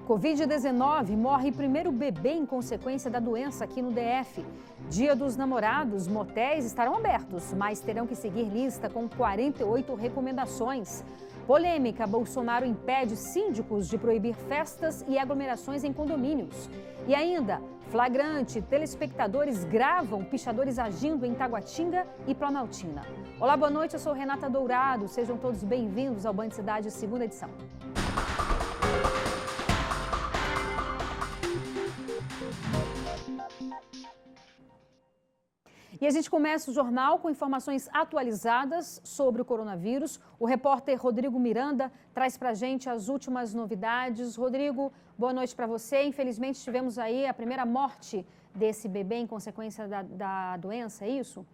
Covid-19, morre primeiro bebê em consequência da doença aqui no DF. Dia dos Namorados, motéis estarão abertos, mas terão que seguir lista com 48 recomendações. Polêmica, Bolsonaro impede síndicos de proibir festas e aglomerações em condomínios. E ainda, flagrante, telespectadores gravam pichadores agindo em Taguatinga e Planaltina. Olá, boa noite, eu sou Renata Dourado, sejam todos bem-vindos ao Band Cidade, segunda edição. E a gente começa o jornal com informações atualizadas sobre o coronavírus. O repórter Rodrigo Miranda traz para a gente as últimas novidades. Rodrigo, boa noite para você. Infelizmente tivemos aí a primeira morte desse bebê em consequência da doença, é isso?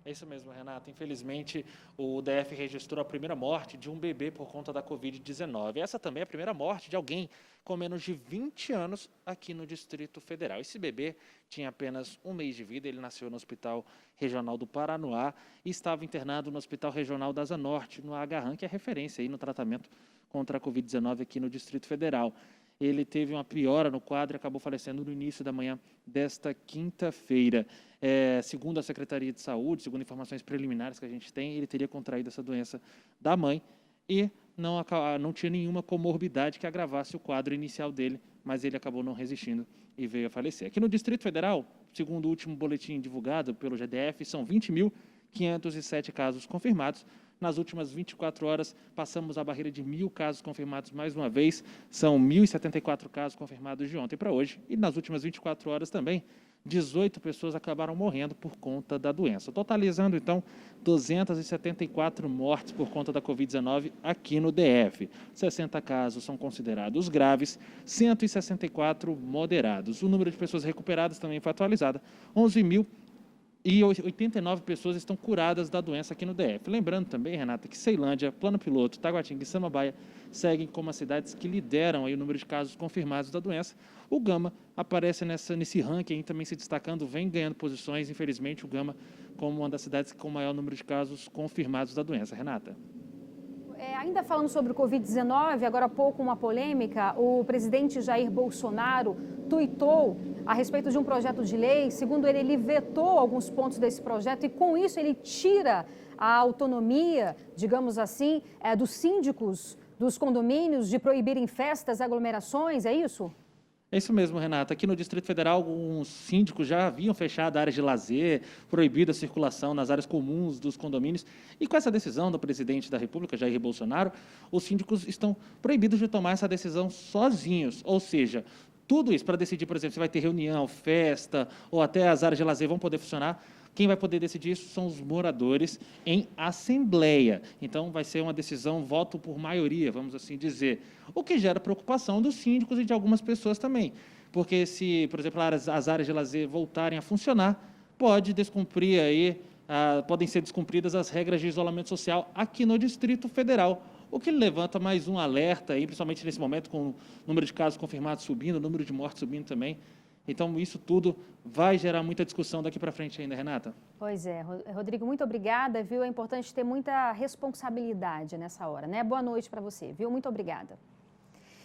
É isso mesmo, Renata. Infelizmente, o DF registrou a primeira morte de um bebê por conta da Covid-19. Essa também é a primeira morte de alguém com menos de 20 anos aqui no Distrito Federal. Esse bebê tinha apenas um mês de vida, ele nasceu no Hospital Regional do Paranoá e estava internado no Hospital Regional da Asa Norte, no Agarram, que é referência aí no tratamento contra a Covid-19 aqui no Distrito Federal. Ele teve uma piora no quadro e acabou falecendo no início da manhã desta quinta-feira. Segundo a Secretaria de Saúde, segundo informações preliminares que a gente tem, ele teria contraído essa doença da mãe e não tinha nenhuma comorbidade que agravasse o quadro inicial dele, mas ele acabou não resistindo e veio a falecer. Aqui no Distrito Federal, segundo o último boletim divulgado pelo GDF, são 20.507 casos confirmados. Nas últimas 24 horas, passamos a barreira de 1.000 casos confirmados mais uma vez. São 1.074 casos confirmados de ontem para hoje. E nas últimas 24 horas também, 18 pessoas acabaram morrendo por conta da doença. Totalizando, então, 274 mortes por conta da Covid-19 aqui no DF. 60 casos são considerados graves, 164 moderados. O número de pessoas recuperadas também foi atualizado, 11.089 pessoas estão curadas da doença aqui no DF. Lembrando também, Renata, que Ceilândia, Plano Piloto, Taguatinga e Samambaia seguem como as cidades que lideram aí o número de casos confirmados da doença. O Gama aparece nesse ranking também se destacando, vem ganhando posições, infelizmente, o Gama como uma das cidades com maior número de casos confirmados da doença. Renata. Ainda falando sobre o Covid-19, agora há pouco uma polêmica, o presidente Jair Bolsonaro tuitou a respeito de um projeto de lei. Segundo ele vetou alguns pontos desse projeto e com isso ele tira a autonomia, digamos assim, dos síndicos dos condomínios de proibirem festas, aglomerações, é isso? É isso mesmo, Renata. Aqui no Distrito Federal, alguns síndicos já haviam fechado áreas de lazer, proibido a circulação nas áreas comuns dos condomínios. E com essa decisão do presidente da República, Jair Bolsonaro, os síndicos estão proibidos de tomar essa decisão sozinhos. Ou seja, tudo isso para decidir, por exemplo, se vai ter reunião, festa ou até as áreas de lazer vão poder funcionar. Quem vai poder decidir isso são os moradores em assembleia. Então, vai ser uma decisão, voto por maioria, vamos assim dizer. O que gera preocupação dos síndicos e de algumas pessoas também. Porque se, por exemplo, as áreas de lazer voltarem a funcionar, podem ser descumpridas as regras de isolamento social aqui no Distrito Federal. O que levanta mais um alerta, aí, principalmente nesse momento, com o número de casos confirmados subindo, o número de mortes subindo também. Então, isso tudo vai gerar muita discussão daqui para frente ainda, Renata. Pois é. Rodrigo, muito obrigada, viu? É importante ter muita responsabilidade nessa hora, né? Boa noite para você, viu? Muito obrigada.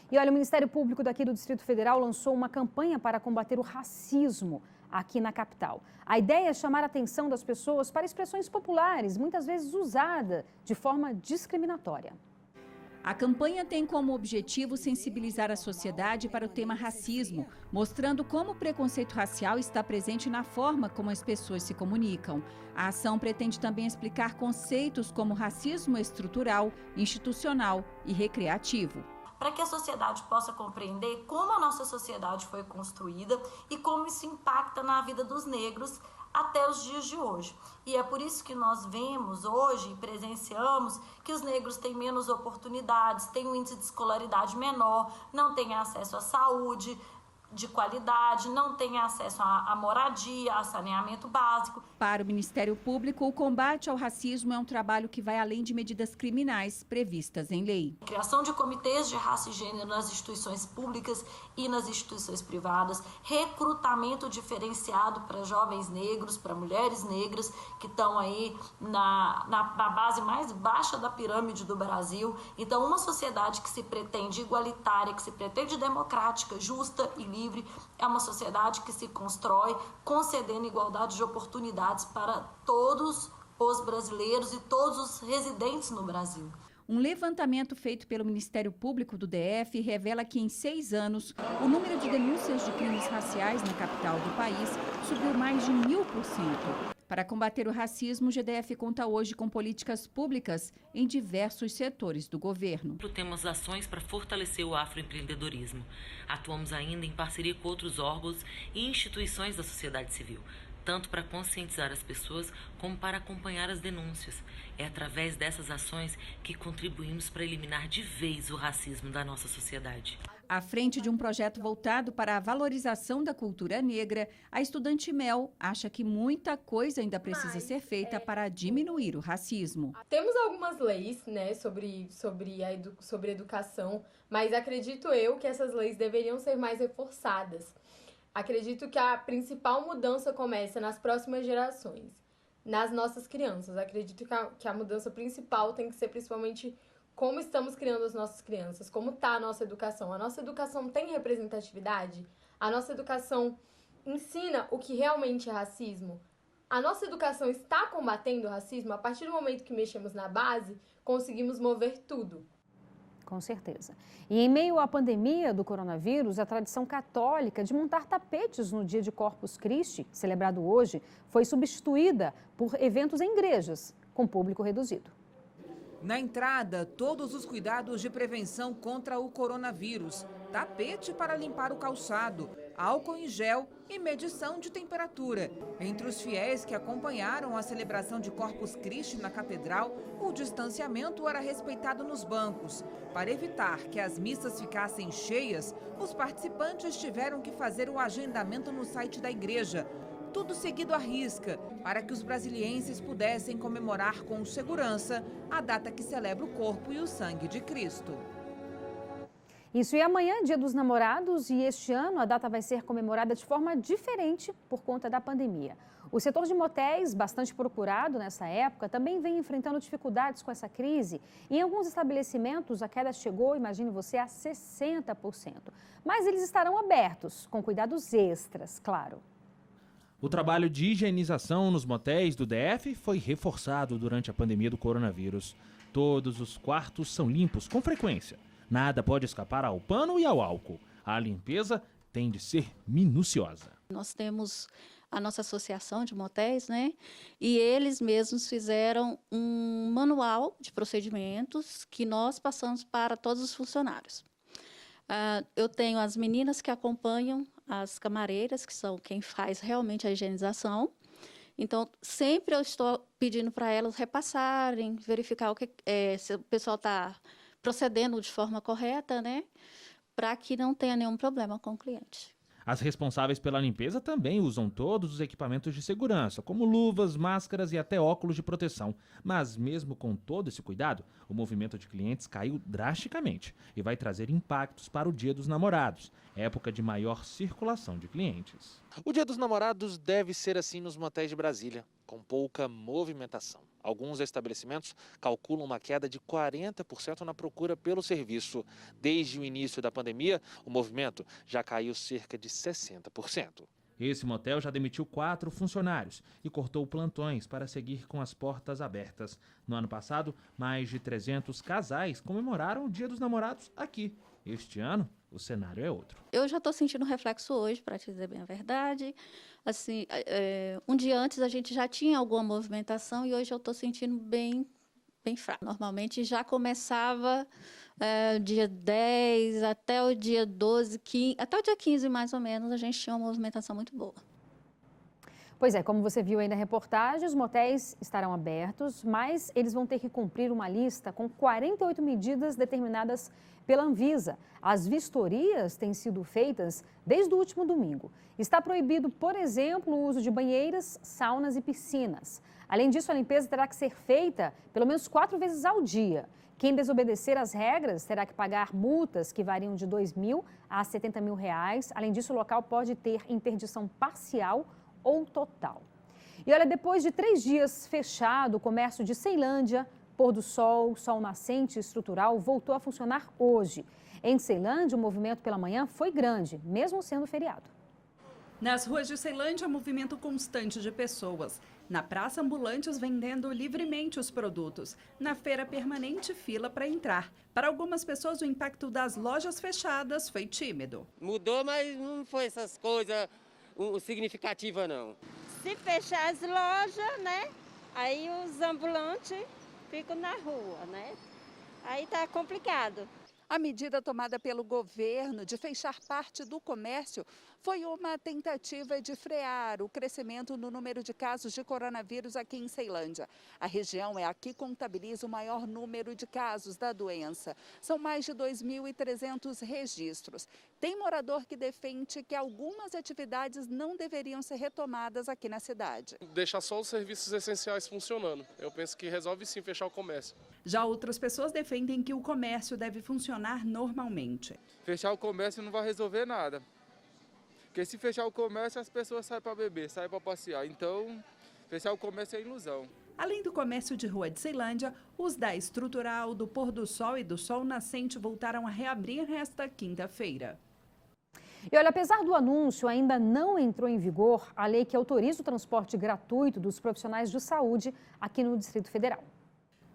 E olha, o Ministério Público daqui do Distrito Federal lançou uma campanha para combater o racismo aqui na capital. A ideia é chamar a atenção das pessoas para expressões populares, muitas vezes usadas de forma discriminatória. A campanha tem como objetivo sensibilizar a sociedade para o tema racismo, mostrando como o preconceito racial está presente na forma como as pessoas se comunicam. A ação pretende também explicar conceitos como racismo estrutural, institucional e recreativo. Para que a sociedade possa compreender como a nossa sociedade foi construída e como isso impacta na vida dos negros até os dias de hoje. E é por isso que nós vemos hoje e presenciamos que os negros têm menos oportunidades, têm um índice de escolaridade menor, não têm acesso à saúde, de qualidade, não têm acesso a moradia, a saneamento básico. Para o Ministério Público, o combate ao racismo é um trabalho que vai além de medidas criminais previstas em lei. Criação de comitês de raça e gênero nas instituições públicas e nas instituições privadas, recrutamento diferenciado para jovens negros, para mulheres negras que estão aí na base mais baixa da pirâmide do Brasil. Então, uma sociedade que se pretende igualitária, que se pretende democrática, justa e livre, é uma sociedade que se constrói concedendo igualdade de oportunidades para todos os brasileiros e todos os residentes no Brasil. Um levantamento feito pelo Ministério Público do DF revela que, em 6 anos, o número de denúncias de crimes raciais na capital do país subiu mais de 1000%. Para combater o racismo, o GDF conta hoje com políticas públicas em diversos setores do governo. Temos ações para fortalecer o afroempreendedorismo. Atuamos ainda em parceria com outros órgãos e instituições da sociedade civil, tanto para conscientizar as pessoas como para acompanhar as denúncias. É através dessas ações que contribuímos para eliminar de vez o racismo da nossa sociedade. À frente de um projeto voltado para a valorização da cultura negra, a estudante Mel acha que muita coisa ainda precisa ser feita para diminuir o racismo. Temos algumas leis, né, sobre educação, mas acredito eu que essas leis deveriam ser mais reforçadas. Acredito que a principal mudança começa nas próximas gerações, nas nossas crianças. Acredito que a mudança principal tem que ser principalmente como estamos criando as nossas crianças, como está a nossa educação. A nossa educação tem representatividade? A nossa educação ensina o que realmente é racismo? A nossa educação está combatendo o racismo? A partir do momento que mexemos na base, conseguimos mover tudo. Com certeza. E em meio à pandemia do coronavírus, a tradição católica de montar tapetes no dia de Corpus Christi, celebrado hoje, foi substituída por eventos em igrejas, com público reduzido. Na entrada, todos os cuidados de prevenção contra o coronavírus. Tapete para limpar o calçado, álcool em gel e medição de temperatura. Entre os fiéis que acompanharam a celebração de Corpus Christi na catedral, o distanciamento era respeitado nos bancos. Para evitar que as missas ficassem cheias, os participantes tiveram que fazer o agendamento no site da igreja. Tudo seguido à risca, para que os brasilienses pudessem comemorar com segurança a data que celebra o corpo e o sangue de Cristo. Isso, e amanhã, Dia dos Namorados, e este ano a data vai ser comemorada de forma diferente por conta da pandemia. O setor de motéis, bastante procurado nessa época, também vem enfrentando dificuldades com essa crise. Em alguns estabelecimentos, a queda chegou, imagine você, a 60%. Mas eles estarão abertos, com cuidados extras, claro. O trabalho de higienização nos motéis do DF foi reforçado durante a pandemia do coronavírus. Todos os quartos são limpos com frequência. Nada pode escapar ao pano e ao álcool. A limpeza tem de ser minuciosa. Nós temos a nossa associação de motéis, né? E eles mesmos fizeram um manual de procedimentos que nós passamos para todos os funcionários. Eu tenho as meninas que acompanham as camareiras, que são quem faz realmente a higienização. Então, sempre eu estou pedindo para elas repassarem, verificar se o pessoal está procedendo de forma correta, né? Para que não tenha nenhum problema com o cliente. As responsáveis pela limpeza também usam todos os equipamentos de segurança, como luvas, máscaras e até óculos de proteção. Mas mesmo com todo esse cuidado, o movimento de clientes caiu drasticamente e vai trazer impactos para o Dia dos Namorados, época de maior circulação de clientes. O Dia dos Namorados deve ser assim nos motéis de Brasília, com pouca movimentação. Alguns estabelecimentos calculam uma queda de 40% na procura pelo serviço. Desde o início da pandemia, o movimento já caiu cerca de 60%. Esse motel já demitiu 4 funcionários e cortou plantões para seguir com as portas abertas. No ano passado, mais de 300 casais comemoraram o Dia dos Namorados aqui. Este ano, o cenário é outro. Eu já estou sentindo reflexo hoje, para te dizer bem a verdade. Assim, um dia antes a gente já tinha alguma movimentação e hoje eu estou sentindo bem fraco. Normalmente já começava dia 10 até o dia 12, 15, até o dia 15 mais ou menos, a gente tinha uma movimentação muito boa. Pois é, como você viu aí na reportagem, os motéis estarão abertos, mas eles vão ter que cumprir uma lista com 48 medidas determinadas pela Anvisa. As vistorias têm sido feitas desde o último domingo. Está proibido, por exemplo, o uso de banheiras, saunas e piscinas. Além disso, a limpeza terá que ser feita pelo menos 4 vezes ao dia. Quem desobedecer às regras terá que pagar multas que variam de R$2.000 a R$70.000. Além disso, o local pode ter interdição parcial ou total. E olha, depois de 3 dias fechado, o comércio de Ceilândia, Pôr do Sol, Sol Nascente Estrutural, voltou a funcionar hoje. Em Ceilândia, o movimento pela manhã foi grande, mesmo sendo feriado. Nas ruas de Ceilândia, movimento constante de pessoas. Na praça, ambulantes vendendo livremente os produtos. Na feira, permanente fila para entrar. Para algumas pessoas, o impacto das lojas fechadas foi tímido. Mudou, mas não foi essas coisas significativas, não. Se fechar as lojas, né? Aí os ambulantes ficam na rua, né? Aí tá complicado. A medida tomada pelo governo de fechar parte do comércio foi uma tentativa de frear o crescimento no número de casos de coronavírus aqui em Ceilândia. A região é a que contabiliza o maior número de casos da doença. São mais de 2.300 registros. Tem morador que defende que algumas atividades não deveriam ser retomadas aqui na cidade. Deixar só os serviços essenciais funcionando. Eu penso que resolve sim fechar o comércio. Já outras pessoas defendem que o comércio deve funcionar normalmente. Fechar o comércio não vai resolver nada. Porque se fechar o comércio, as pessoas saem para beber, saem para passear. Então, fechar o comércio é ilusão. Além do comércio de rua de Ceilândia, os da Estrutural, do Pôr do Sol e do Sol Nascente voltaram a reabrir nesta quinta-feira. E olha, apesar do anúncio, ainda não entrou em vigor a lei que autoriza o transporte gratuito dos profissionais de saúde aqui no Distrito Federal.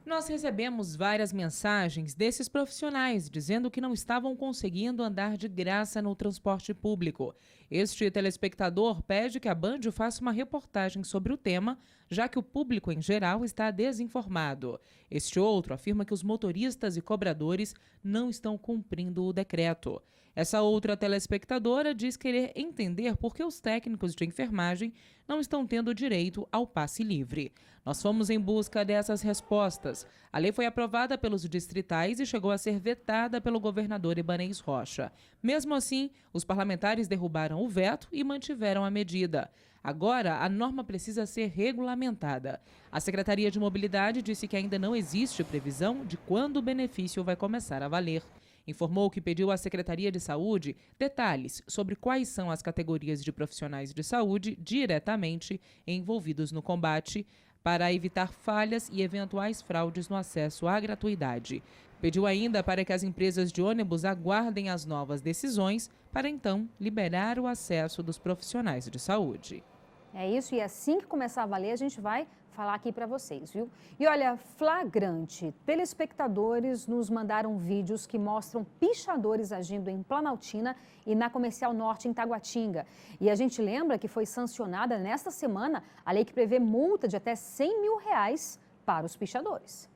Nós recebemos várias mensagens desses profissionais dizendo que não estavam conseguindo andar de graça no transporte público. Este telespectador pede que a Band faça uma reportagem sobre o tema, já que o público em geral está desinformado. Este outro afirma que os motoristas e cobradores não estão cumprindo o decreto. Essa outra telespectadora diz querer entender por que os técnicos de enfermagem não estão tendo direito ao passe livre. Nós fomos em busca dessas respostas. A lei foi aprovada pelos distritais e chegou a ser vetada pelo governador Ibanez Rocha. Mesmo assim, os parlamentares derrubaram o veto e mantiveram a medida. Agora, a norma precisa ser regulamentada. A Secretaria de Mobilidade disse que ainda não existe previsão de quando o benefício vai começar a valer. Informou que pediu à Secretaria de Saúde detalhes sobre quais são as categorias de profissionais de saúde diretamente envolvidos no combate para evitar falhas e eventuais fraudes no acesso à gratuidade. Pediu ainda para que as empresas de ônibus aguardem as novas decisões para então liberar o acesso dos profissionais de saúde. É isso, e assim que começar a valer, a gente vai falar aqui para vocês, viu? E olha, flagrante, telespectadores nos mandaram vídeos que mostram pichadores agindo em Planaltina e na Comercial Norte em Taguatinga. E a gente lembra que foi sancionada nesta semana a lei que prevê multa de até R$100.000 para os pichadores.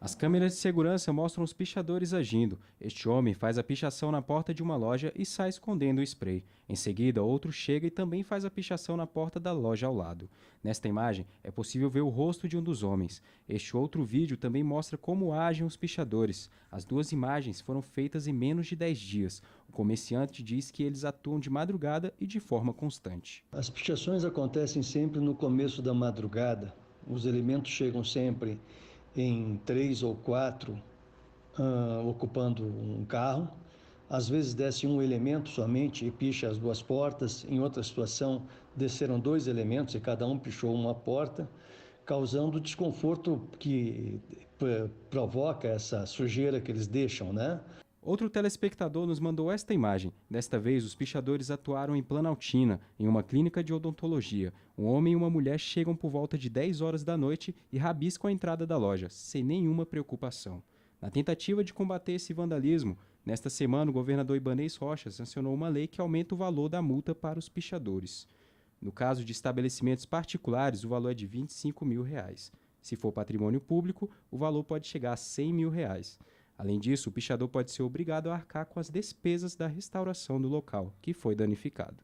As câmeras de segurança mostram os pichadores agindo. Este homem faz a pichação na porta de uma loja e sai escondendo o spray. Em seguida, outro chega e também faz a pichação na porta da loja ao lado. Nesta imagem, é possível ver o rosto de um dos homens. Este outro vídeo também mostra como agem os pichadores. As duas imagens foram feitas em menos de 10 dias. O comerciante diz que eles atuam de madrugada e de forma constante. As pichações acontecem sempre no começo da madrugada. Os elementos chegam sempre em 3 ou 4, ocupando um carro. Às vezes desce um elemento somente e picha as duas portas. Em outra situação, desceram 2 elementos e cada um pichou uma porta, causando desconforto que provoca essa sujeira que eles deixam, né? Outro telespectador nos mandou esta imagem. Desta vez, os pichadores atuaram em Planaltina, em uma clínica de odontologia. Um homem e uma mulher chegam por volta de 10 horas da noite e rabiscam a entrada da loja, sem nenhuma preocupação. Na tentativa de combater esse vandalismo, nesta semana o governador Ibanez Rocha sancionou uma lei que aumenta o valor da multa para os pichadores. No caso de estabelecimentos particulares, o valor é de R$25.000. Se for patrimônio público, o valor pode chegar a R$100.000. Além disso, o pichador pode ser obrigado a arcar com as despesas da restauração do local, que foi danificado.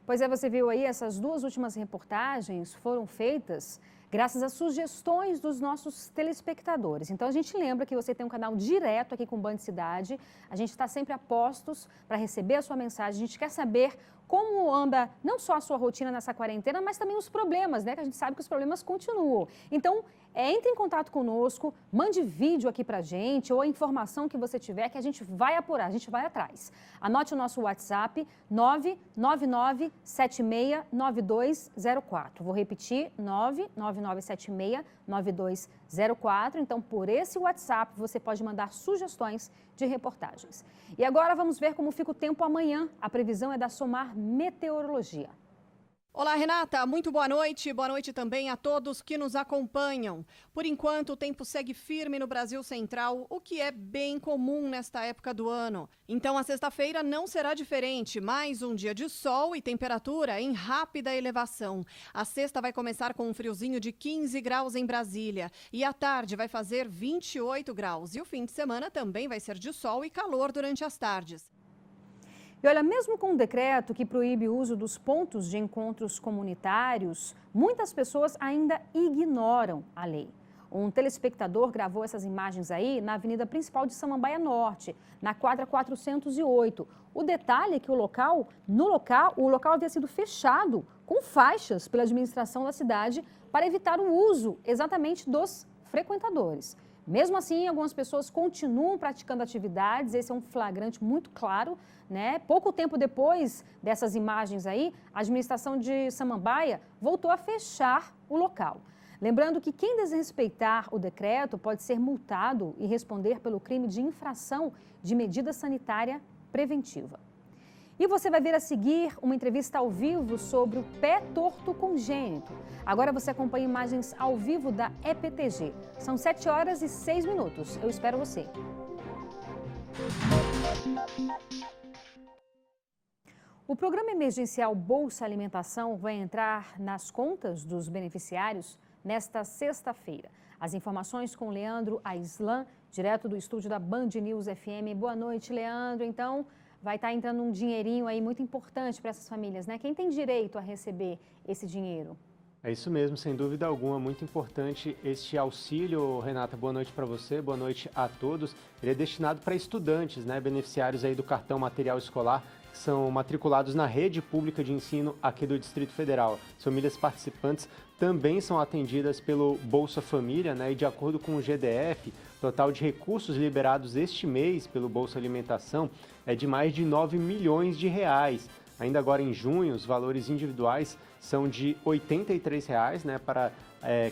Pois é, você viu aí, essas duas últimas reportagens foram feitas graças às sugestões dos nossos telespectadores. Então, a gente lembra que você tem um canal direto aqui com o Band Cidade. A gente está sempre a postos para receber a sua mensagem. A gente quer saber como anda não só a sua rotina nessa quarentena, mas também os problemas, né? Que a gente sabe que os problemas continuam. Então, entre em contato conosco, mande vídeo aqui pra gente ou a informação que você tiver que a gente vai apurar, a gente vai atrás. Anote o nosso WhatsApp, 999769204. Vou repetir, 999769204. Então, por esse WhatsApp, você pode mandar sugestões de reportagens. E agora vamos ver como fica o tempo amanhã. A previsão é da Somar Meteorologia. Olá, Renata. Muito boa noite. Boa noite também a todos que nos acompanham. Por enquanto, o tempo segue firme no Brasil Central, o que é bem comum nesta época do ano. Então, a sexta-feira não será diferente. Mais um dia de sol e temperatura em rápida elevação. A sexta vai começar com um friozinho de 15 graus em Brasília. E à tarde vai fazer 28 graus. E o fim de semana também vai ser de sol e calor durante as tardes. E olha, mesmo com um decreto que proíbe o uso dos pontos de encontros comunitários, muitas pessoas ainda ignoram a lei. Um telespectador gravou essas imagens aí na avenida principal de Samambaia Norte, na quadra 408. O detalhe é que o local havia sido fechado com faixas pela administração da cidade para evitar o uso exatamente dos frequentadores. Mesmo assim, algumas pessoas continuam praticando atividades, esse é um flagrante muito claro, né? Pouco tempo depois dessas imagens aí, a administração de Samambaia voltou a fechar o local. Lembrando que quem desrespeitar o decreto pode ser multado e responder pelo crime de infração de medida sanitária preventiva. E você vai ver a seguir uma entrevista ao vivo sobre o pé torto congênito. Agora você acompanha imagens ao vivo da EPTG. São 7h06. Eu espero você. O programa emergencial Bolsa Alimentação vai entrar nas contas dos beneficiários nesta sexta-feira. As informações com Leandro Aislan, direto do estúdio da Band News FM. Boa noite, Leandro. Então, vai estar entrando um dinheirinho aí muito importante para essas famílias, né? Quem tem direito a receber esse dinheiro? É isso mesmo, sem dúvida alguma, muito importante este auxílio. Renata, boa noite para você, boa noite a todos. Ele é destinado para estudantes, né, beneficiários aí do cartão material escolar, que são matriculados na rede pública de ensino aqui do Distrito Federal. As famílias participantes também são atendidas pelo Bolsa Família, né, e de acordo com o GDF, o total de recursos liberados este mês pelo Bolsa Alimentação é de mais de 9 milhões de reais. Ainda agora em junho, os valores individuais são de R$ 83, né, para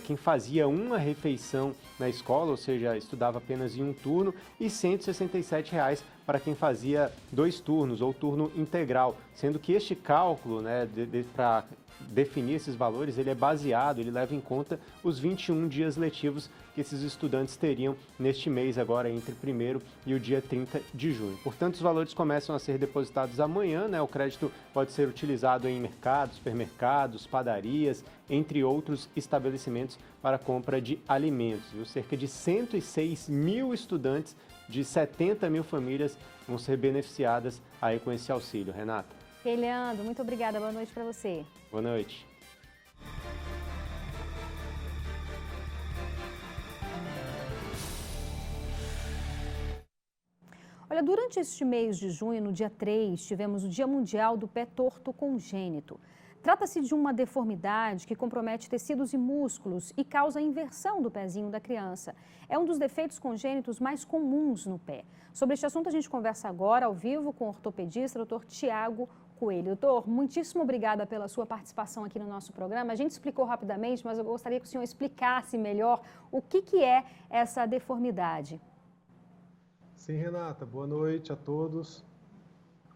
quem fazia uma refeição na escola, ou seja, estudava apenas em um turno, e R$ 167 para quem fazia 2 turnos ou turno integral, sendo que este cálculo, né, para definir esses valores, ele é baseado, ele leva em conta os 21 dias letivos que esses estudantes teriam neste mês agora, entre 1º e o dia 30 de junho. Portanto, os valores começam a ser depositados amanhã, né? O crédito pode ser utilizado em mercados, supermercados, padarias, entre outros estabelecimentos para compra de alimentos. Viu? Cerca de 106 mil estudantes de 70 mil famílias vão ser beneficiadas aí com esse auxílio. Renata. Ei, Leandro, muito obrigada. Boa noite para você. Boa noite. Olha, durante este mês de junho, no dia 3, tivemos o Dia Mundial do Pé Torto Congênito. Trata-se de uma deformidade que compromete tecidos e músculos e causa a inversão do pezinho da criança. É um dos defeitos congênitos mais comuns no pé. Sobre este assunto, a gente conversa agora ao vivo com o ortopedista, Dr. Tiago Coelho. Doutor, muitíssimo obrigada pela sua participação aqui no nosso programa. A gente explicou rapidamente, mas eu gostaria que o senhor explicasse melhor o que é essa deformidade. Sim, Renata. Boa noite a todos.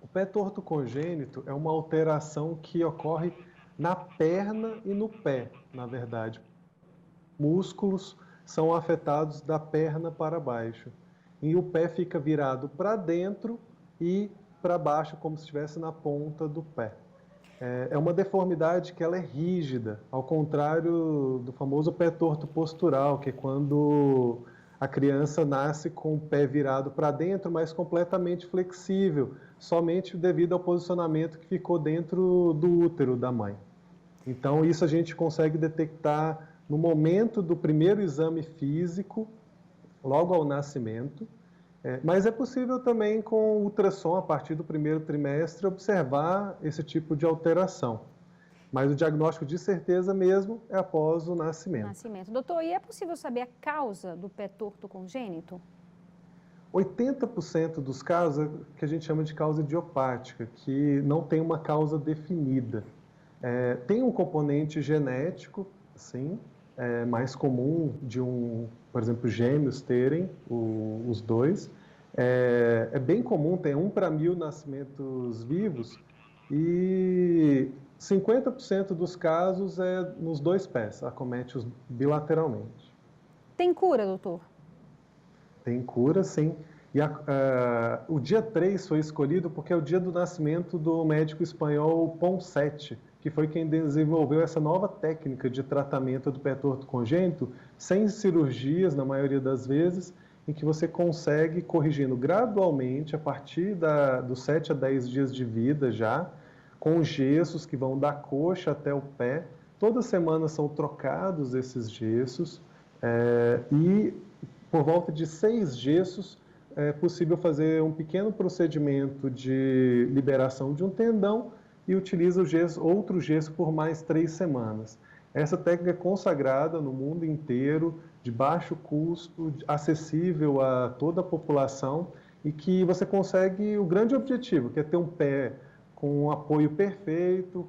O pé torto congênito é uma alteração que ocorre na perna e no pé, na verdade. Músculos são afetados da perna para baixo. E o pé fica virado para dentro e para baixo, como se estivesse na ponta do pé. É uma deformidade que ela é rígida, ao contrário do famoso pé torto postural, que é quando a criança nasce com o pé virado para dentro, mas completamente flexível, somente devido ao posicionamento que ficou dentro do útero da mãe. Então, isso a gente consegue detectar no momento do primeiro exame físico, logo ao nascimento, mas é possível também com ultrassom, a partir do primeiro trimestre, observar esse tipo de alteração. Mas o diagnóstico de certeza mesmo é após o nascimento. Doutor, e é possível saber a causa do pé torto congênito? 80% dos casos é que a gente chama de causa idiopática, que não tem uma causa definida. Tem um componente genético, sim, mais comum de por exemplo, gêmeos terem os dois. É bem comum, tem 1 para 1000 nascimentos vivos e 50% dos casos é nos dois pés, acomete-os bilateralmente. Tem cura, doutor? Tem cura, sim. E o dia 3 foi escolhido porque é o dia do nascimento do médico espanhol Ponseti, que foi quem desenvolveu essa nova técnica de tratamento do pé torto congênito, sem cirurgias, na maioria das vezes, em que você consegue, corrigindo gradualmente, a partir dos 7 a 10 dias de vida já, com gessos que vão da coxa até o pé. Toda semana são trocados esses gessos e, por volta de 6 gessos, é possível fazer um pequeno procedimento de liberação de um tendão e utiliza outro gesso por mais 3 semanas. Essa técnica é consagrada no mundo inteiro, de baixo custo, acessível a toda a população e que você consegue o grande objetivo, que é ter um pé com um apoio perfeito,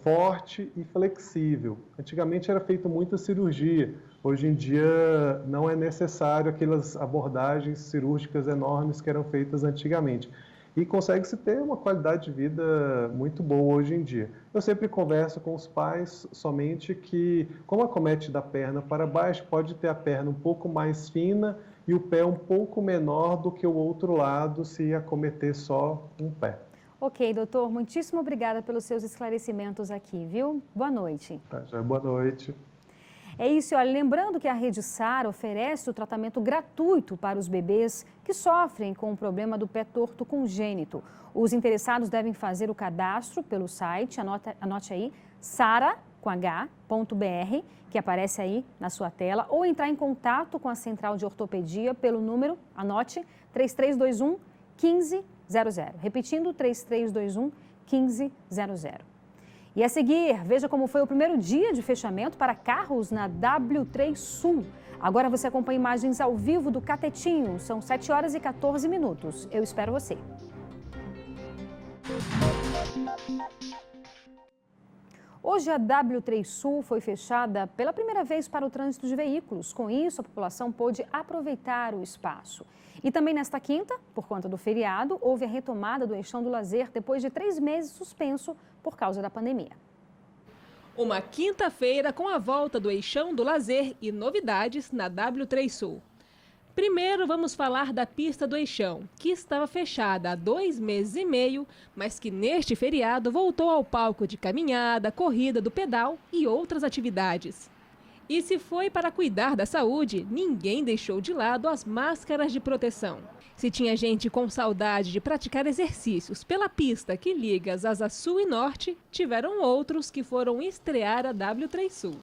forte e flexível. Antigamente era feita muita cirurgia, hoje em dia não é necessário aquelas abordagens cirúrgicas enormes que eram feitas antigamente. E consegue-se ter uma qualidade de vida muito boa hoje em dia. Eu sempre converso com os pais somente que, como acomete da perna para baixo, pode ter a perna um pouco mais fina e o pé um pouco menor do que o outro lado se acometer só um pé. Ok, doutor, muitíssimo obrigada pelos seus esclarecimentos aqui, viu? Boa noite. Boa noite. É isso, olha, lembrando que a Rede Sara oferece o tratamento gratuito para os bebês que sofrem com o problema do pé torto congênito. Os interessados devem fazer o cadastro pelo site, anote aí, sara.br, que aparece aí na sua tela, ou entrar em contato com a Central de Ortopedia pelo número, anote, 3321 1500. Repetindo, 3321 1500. E a seguir, veja como foi o primeiro dia de fechamento para carros na W3 Sul. Agora você acompanha imagens ao vivo do Catetinho. São 7 horas e 14 minutos. Eu espero você. Hoje a W3 Sul foi fechada pela primeira vez para o trânsito de veículos. Com isso, a população pôde aproveitar o espaço. E também nesta quinta, por conta do feriado, houve a retomada do Eixão do Lazer depois de 3 meses suspenso por causa da pandemia. Uma quinta-feira com a volta do Eixão do Lazer e novidades na W3 Sul. Primeiro vamos falar da pista do Eixão, que estava fechada há 2 meses e meio, mas que neste feriado voltou ao palco de caminhada, corrida do pedal e outras atividades. E se foi para cuidar da saúde, ninguém deixou de lado as máscaras de proteção. Se tinha gente com saudade de praticar exercícios pela pista que liga as asas sul e norte, tiveram outros que foram estrear a W3 Sul.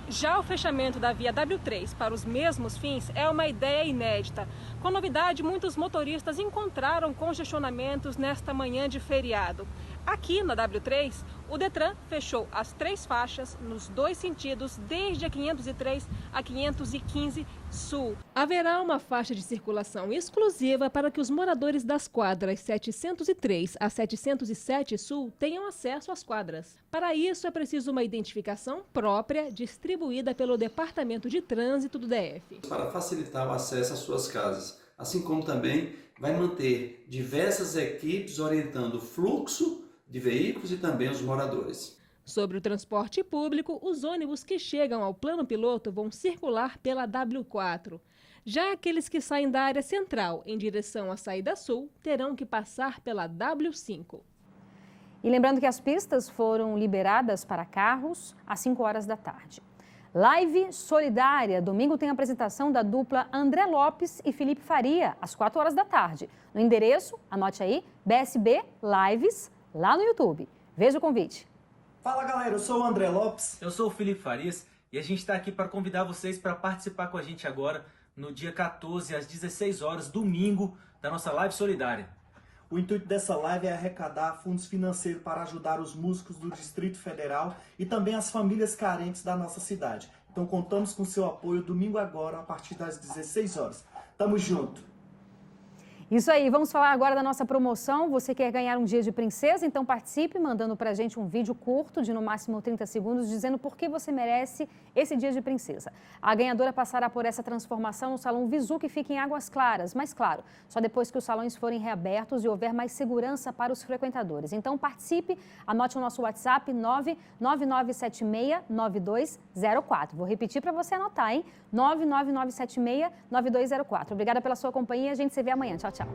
Já o fechamento da via W3 para os mesmos fins é uma ideia inédita. Com novidade, muitos motoristas encontraram congestionamentos nesta manhã de feriado. Aqui na W3, o Detran fechou as 3 faixas nos 2 sentidos desde a 503 a 515 Sul. Haverá uma faixa de circulação exclusiva para que os moradores das quadras 703 a 707 Sul tenham acesso às quadras. Para isso, é preciso uma identificação própria distribuída pelo Departamento de Trânsito do DF. Para facilitar o acesso às suas casas, assim como também vai manter diversas equipes orientando o fluxo de veículos e também os moradores. Sobre o transporte público, os ônibus que chegam ao plano piloto vão circular pela W4. Já aqueles que saem da área central em direção à saída sul terão que passar pela W5. E lembrando que as pistas foram liberadas para carros às 5 horas da tarde. Live solidária. Domingo tem a apresentação da dupla André Lopes e Felipe Faria, às 4 horas da tarde. No endereço, anote aí, BSB Lives, lá no YouTube. Veja o convite. Fala galera, eu sou o André Lopes. Eu sou o Felipe Farias e a gente está aqui para convidar vocês para participar com a gente agora no dia 14 às 16 horas, domingo, da nossa live solidária. O intuito dessa live é arrecadar fundos financeiros para ajudar os músicos do Distrito Federal e também as famílias carentes da nossa cidade. Então contamos com seu apoio domingo agora, a partir das 16 horas. Tamo junto! Isso aí, vamos falar agora da nossa promoção. Você quer ganhar um dia de princesa? Então participe mandando pra gente um vídeo curto de no máximo 30 segundos dizendo por que você merece esse dia de princesa. A ganhadora passará por essa transformação no Salão Visu, que fica em Águas Claras, mas claro, só depois que os salões forem reabertos e houver mais segurança para os frequentadores. Então participe, anote o nosso WhatsApp 999769204. Vou repetir para você anotar, hein? 999769204. Obrigada pela sua companhia, a gente se vê amanhã. Tchau, tchau.